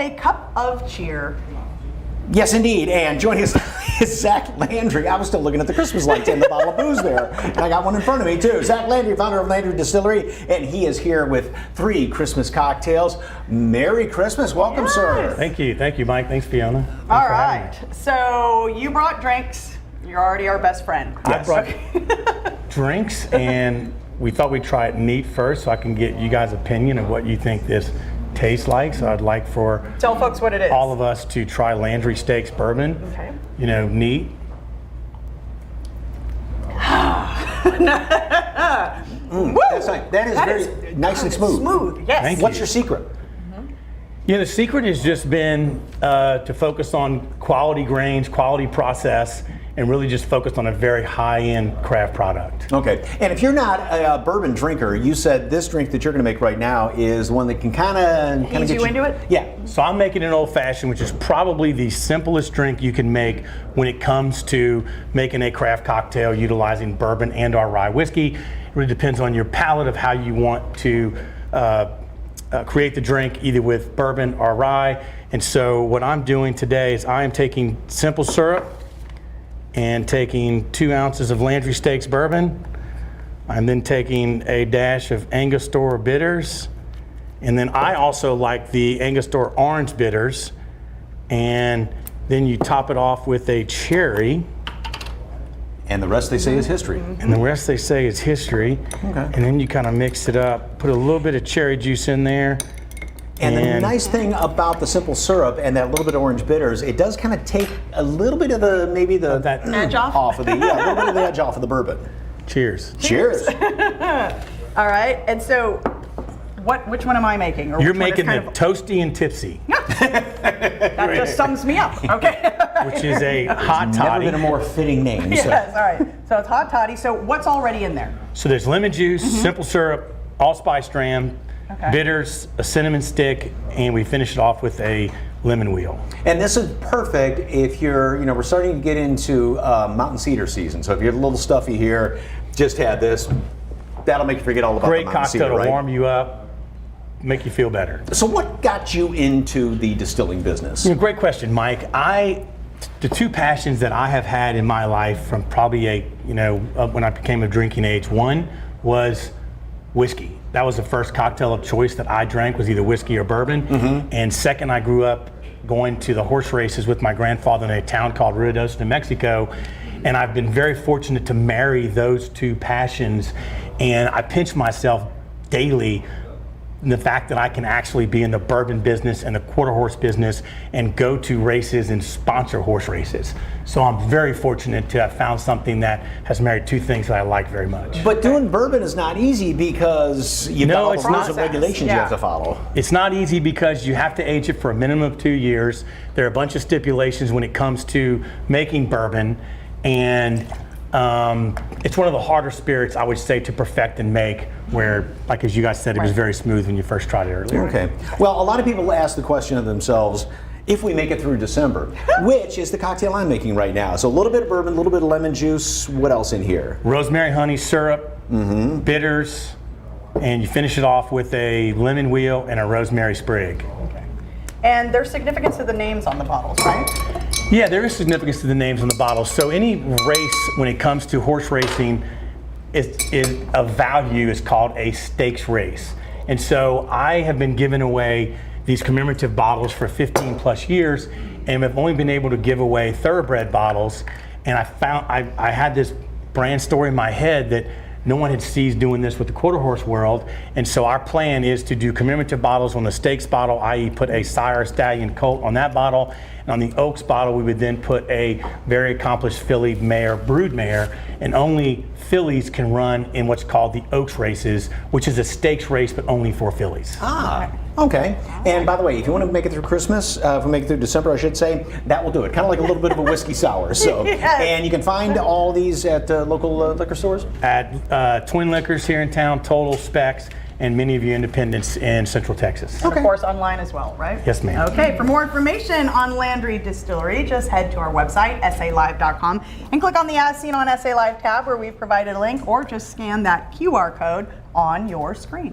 a cup of cheer. Yes, indeed. And joining us is Zach Landry. I was still looking at the Christmas lights and the bottle of booze there. And I got one in front of me, too. Zach Landry, founder of Landry Distillery, and he is here with 3 Christmas cocktails. Merry Christmas. Welcome, sir. Thank you, Mike. Thanks, Fiona. Thanks All right. So you brought drinks. You're already our best friend. Yes. I brought drinks, and we thought we'd try it neat first so I can get you guys' opinion of what you think this tastes like. So I'd like for tell folks what it is. All of us to try Landry Stakes Bourbon. Okay. You know, neat. That's nice. That is very nice and smooth. Smooth, yes. Thank What's you. your secret? Yeah, the secret has just been to focus on quality grains, quality process, and really just focus on a very high-end craft product. Okay, and if you're not a bourbon drinker, you said this drink that you're going to make right now is one that can kind of ease you into it? Yeah, so I'm making an old-fashioned, which is probably the simplest drink you can make when it comes to making a craft cocktail utilizing bourbon and or rye whiskey. It really depends on your palate of how you want to create the drink, either with bourbon or rye. And so what I'm doing today is I am taking simple syrup and taking 2 ounces of Landry Stakes Bourbon. I'm then taking a dash of Angostura bitters. And then I also like the Angostura orange bitters. And then you top it off with a cherry. And the rest they say is history. And the rest they say is history. Okay. And then you kind of mix it up, put a little bit of cherry juice in there. And the nice thing about the simple syrup and that little bit of orange bitters, it does kind of take a little bit of the that edge off of the a little bit of the edge off of the bourbon. Cheers. Cheers. All right, and so which one am I making? Or You're which one is making kind the of toasty and tipsy, that just sums me up. Okay. which is a hot Never toddy. been a more fitting name. Yes. So. All right. So it's hot toddy. So what's already in there? So there's lemon juice, simple syrup, allspice dram, bitters, a cinnamon stick, and we finish it off with a lemon wheel. And this is perfect if you're, we're starting to get into mountain cedar season. So if you're a little stuffy here, just had this. That'll make you forget all about Great the mountain cocktail cedar, to right? warm you up, make you feel better. So what got you into the distilling business? Great question, Mike. The 2 passions that I have had in my life from probably when I became of drinking age, one was whiskey. That was the first cocktail of choice that I drank, was either whiskey or bourbon. And second, I grew up going to the horse races with my grandfather in a town called Ruidoso, New Mexico. And I've been very fortunate to marry those 2 passions. And I pinch myself daily in the fact that I can actually be in the bourbon business and the quarter horse business and go to races and sponsor horse races. So I'm very fortunate to have found something that has married 2 things that I like very much. But doing bourbon is not easy because you've got all the rules and regulations you have to follow. It's not easy because you have to age it for a minimum of 2 years. There are a bunch of stipulations when it comes to making bourbon, and it's one of the harder spirits, I would say, to perfect and make, where, like as you guys said, it was very smooth when you first tried it earlier. Okay. Well, a lot of people ask the question of themselves, if we make it through December, which is the cocktail I'm making right now. So a little bit of bourbon, a little bit of lemon juice. What else in here? Rosemary honey syrup, bitters, and you finish it off with a lemon wheel and a rosemary sprig. Okay. And there's significance to the names on the bottles, right? Yeah, there is significance to the names on the bottles. So any race, when it comes to horse racing, is of value is called a stakes race. And so I have been giving away these commemorative bottles for 15 plus years, and I've only been able to give away thoroughbred bottles. And I had this brand story in my head that no one had ceased doing this with the quarter horse world. And so our plan is to do commemorative bottles on the stakes bottle, i.e. put a sire stallion colt on that bottle. And on the oaks bottle, we would then put a very accomplished filly mare, brood mare, and only fillies can run in what's called the oaks races, which is a stakes race, but only for fillies. Ah, okay. And by the way, if you want to make it through Christmas, if we make it through December, I should say, that will do it. Kind of like a little bit of a whiskey sour. So, Yes. And you can find all these at local liquor stores? At Twin Liquors here in town, Total, Specs, and many of you independents in Central Texas. And of course online as well, right? Yes, ma'am. Okay, for more information on Landry Distillery, just head to our website, salive.com, and click on the As Seen on SA Live tab where we've provided a link, or just scan that QR code on your screen.